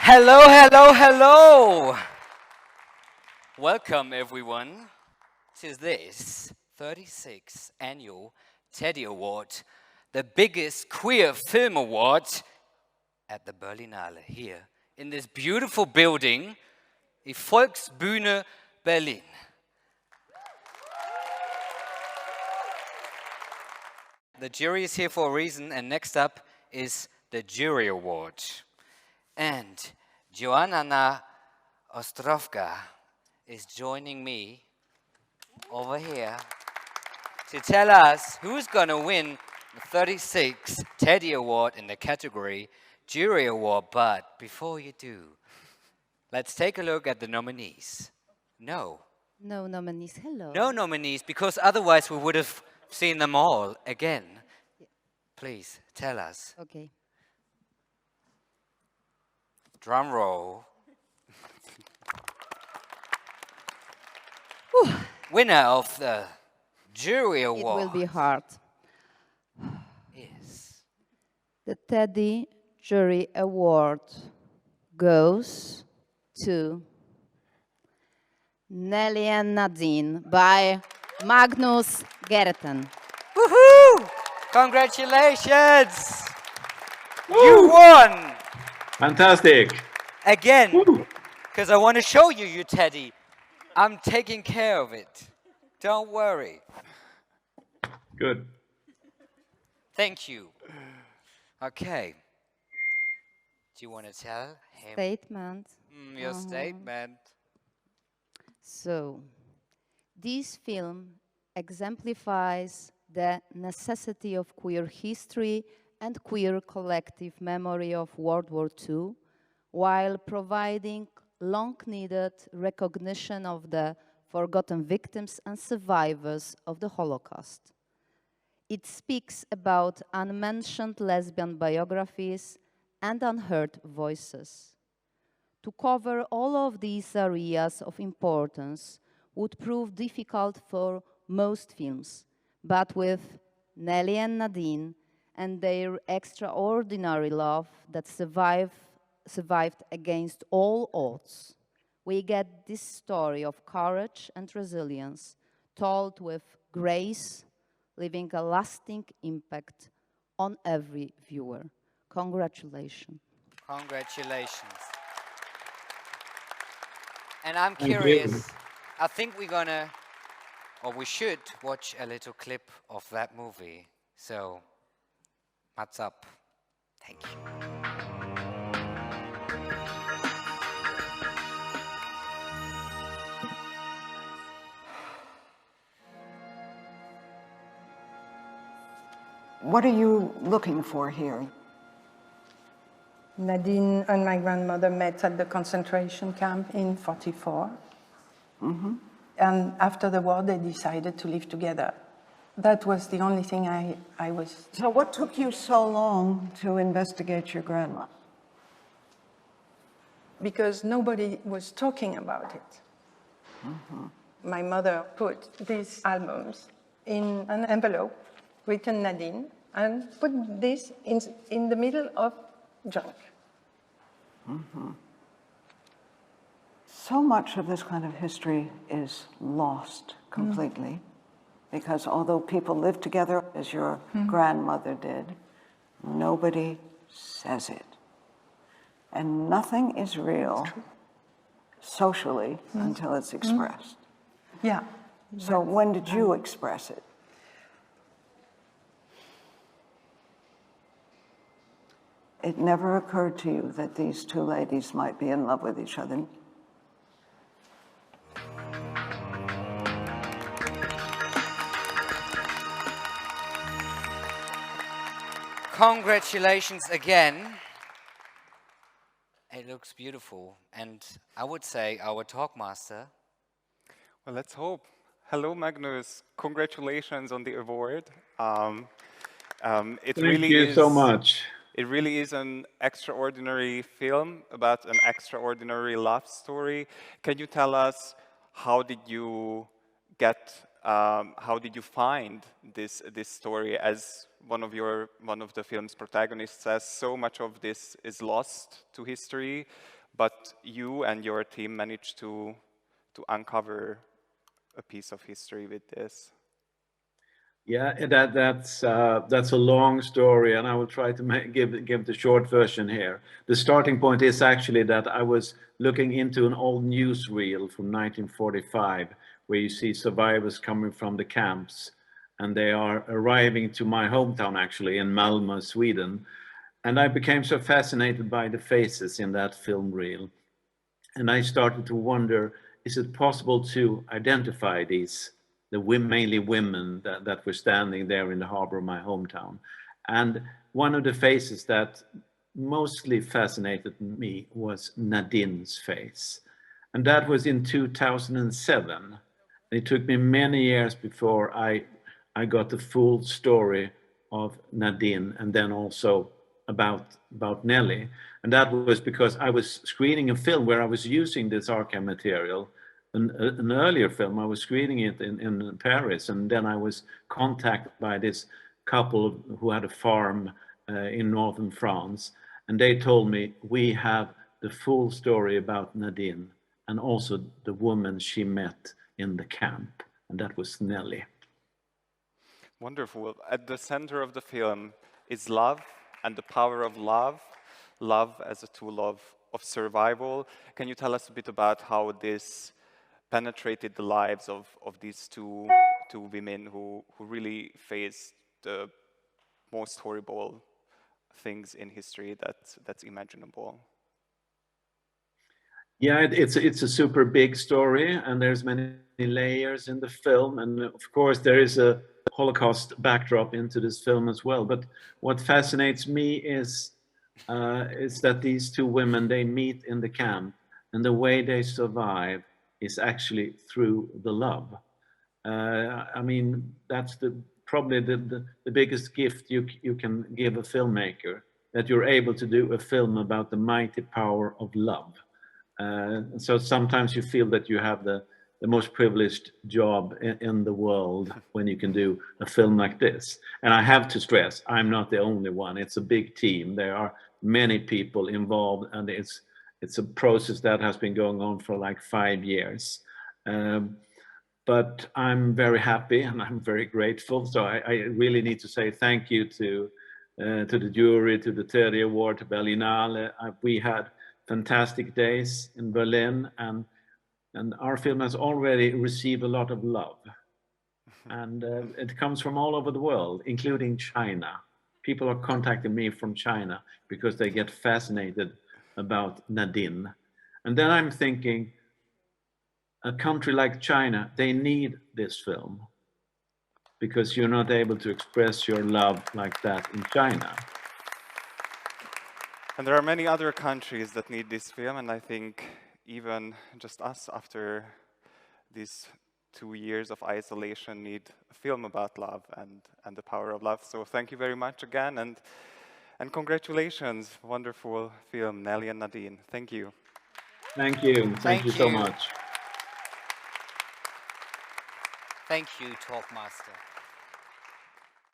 Hello, hello, hello! Welcome everyone to this 36th annual Teddy Award, the biggest queer film award at the Berlinale here in this beautiful building, the Volksbühne Berlin. The jury is here for a reason, and next up is the Jury Award. And Joanna Ostrovka is joining me over here to tell us who's going to win the 36th Teddy Award in the category Jury Award. But before you do, let's take a look at the nominees. No nominees, hello. No nominees, because otherwise we would have seen them all again. Please, tell us. Okay. Drum roll. Winner of the Jury Award. It will be hard. Yes. The Teddy Jury Award goes to Nelly and Nadine by Magnus Gertten. Woohoo! Congratulations! Woo! You won! Fantastic! Again, because I want to show you, you Teddy. I'm taking care of it. Don't worry. Good. Thank you. Okay. Do you want to tell him? Statement. Your statement. So, this film exemplifies the necessity of queer history and queer collective memory of World War II, while providing long-needed recognition of the forgotten victims and survivors of the Holocaust. It speaks about unmentioned lesbian biographies and unheard voices. To cover all of these areas of importance would prove difficult for most films, but with Nelly and Nadine and their extraordinary love that survived against all odds, we get this story of courage and resilience, told with grace, leaving a lasting impact on every viewer. Congratulations. Congratulations. And I'm curious, I think we're gonna, or we should watch a little clip of that movie. So, what's up? Thank you. What are you looking for here? Nadine and my grandmother met at the concentration camp in 44. And after the war, they decided to live together. That was the only thing I was... So what took you so long to investigate your grandma? Because nobody was talking about it. My mother put these albums in an envelope, written Nadine, and put this in the middle of junk. So much of this kind of history is lost completely, because although people live together, as your grandmother did, nobody says it. And nothing is real socially until it's expressed. Yeah. So when did you express it? It never occurred to you that these two ladies might be in love with each other. Congratulations again. It looks beautiful. And I would say our talkmaster. Well, let's hope. Hello, Magnus. Congratulations on the award. Thank you so much. It really is an extraordinary film about an extraordinary love story. Can you tell us how did you find this story? As one of the film's protagonists says, so much of this is lost to history. but you and your team managed to uncover a piece of history with this. Yeah, that's a long story, and I will try to give the short version here. The starting point is actually that I was looking into an old newsreel from 1945, where you see survivors coming from the camps, and they are arriving to my hometown, actually, in Malmö, Sweden. And I became so fascinated by the faces in that film reel. And I started to wonder, is it possible to identify these, mainly women that were standing there in the harbor of my hometown? And one of the faces that mostly fascinated me was Nadine's face. And that was in 2007. It took me many years before I got the full story of Nadine, and then also about Nelly. And that was because I was screening a film where I was using this archive material, an earlier film. I was screening it in Paris, and then I was contacted by this couple who had a farm in northern France, and they told me, we have the full story about Nadine and also the woman she met in the camp, and that was Nelly. Wonderful. At the center of the film is love and the power of love, love as a tool of survival. Can you tell us a bit about how this penetrated the lives of these two women who really faced the most horrible things in history that's imaginable? Yeah, it's a super big story, and there's many layers in the film, and of course there is a Holocaust backdrop into this film as well. But what fascinates me is that these two women, they meet in the camp, and the way they survive is actually through the love. I mean, that's probably the biggest gift you can give a filmmaker, that you're able to do a film about the mighty power of love. So sometimes you feel that you have the most privileged job in the world when you can do a film like this. And I have to stress, I'm not the only one. It's a big team. There are many people involved, and it's a process that has been going on for like 5 years. But I'm very happy and I'm very grateful. So I really need to say thank you to the jury, to the Teddy Award, to Berlinale. We had fantastic days in Berlin, and our film has already received a lot of love. And it comes from all over the world, including China. People are contacting me from China because they get fascinated about Nadine. And then I'm thinking, a country like China, they need this film because you're not able to express your love like that in China. And there are many other countries that need this film, and I think even just us, after these 2 years of isolation, need a film about love and the power of love. So thank you very much again, and congratulations. Wonderful film, Nelly and Nadine. Thank you. Thank you. Thank you so much. Thank you, Talkmaster.